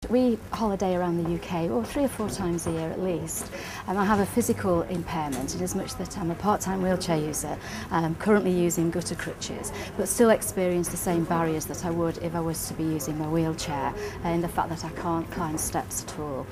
We holiday around the UK, or 3 or 4 times a year at least. I have a physical impairment in as much that I'm a part-time wheelchair user, currently using gutter crutches, but still experience the same barriers that I would if I was to be using my wheelchair, in the fact that I can't climb steps at all,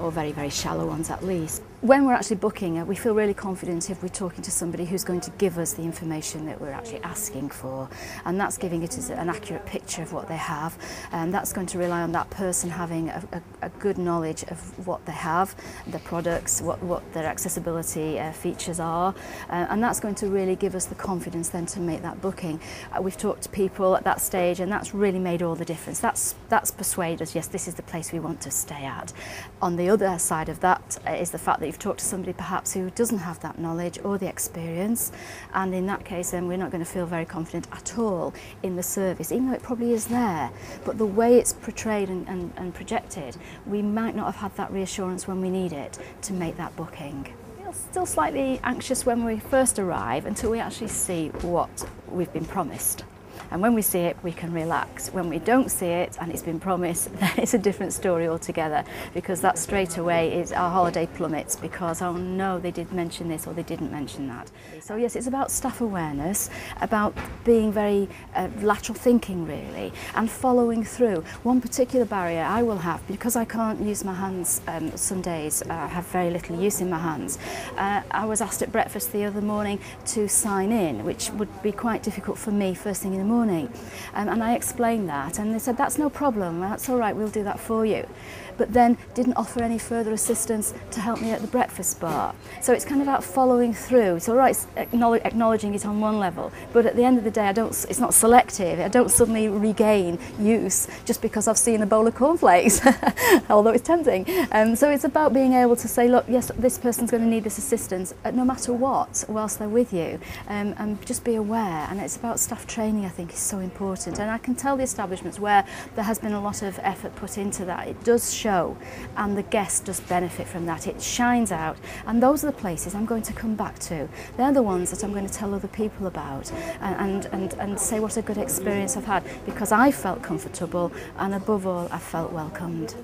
or very, very shallow ones at least. When we're actually booking, we feel really confident if we're talking to somebody who's going to give us the information that we're actually asking for, and that's giving it an accurate picture of what they have, and that's going to rely on that person having a good knowledge of what they have, the products, what their accessibility features are, and that's going to really give us the confidence then to make that booking. We've talked to people at that stage, and that's really made all the difference. That's persuaded us, yes, this is the place we want to stay at. On the other side of that is the fact that you've talked to somebody perhaps who doesn't have that knowledge or the experience, and in that case then we're not going to feel very confident at all in the service, even though it probably is there, but the way it's portrayed and projected, we might not have had that reassurance when we need it to make that booking. We're still slightly anxious when we first arrive until we actually see what we've been promised. And when we see it, we can relax. When we don't see it and it's been promised, then it's a different story altogether, because that straight away is our holiday plummets because, oh no, they did mention this or they didn't mention that. So yes, it's about staff awareness, about being very lateral thinking really, and following through. One particular barrier I will have, because I can't use my hands some days, I have very little use in my hands. I was asked at breakfast the other morning to sign in, which would be quite difficult for me first thing in the morning. And I explained that, and they said, that's no problem, that's all right, we'll do that for you. But then didn't offer any further assistance to help me at the breakfast bar. So it's kind of about following through. It's all right acknowledging it on one level, but at the end of the day, it's not selective. I don't suddenly regain use just because I've seen a bowl of cornflakes, although it's tempting. So it's about being able to say, look, yes, this person's going to need this assistance no matter what, whilst they're with you, and just be aware. And it's about staff training, I think, is so important. And I can tell the establishments where there has been a lot of effort put into that, it does show, and the guest does benefit from that. It shines out, and those are the places I'm going to come back to. They're the ones that I'm going to tell other people about and say what a good experience I've had, because I felt comfortable and above all I felt welcomed.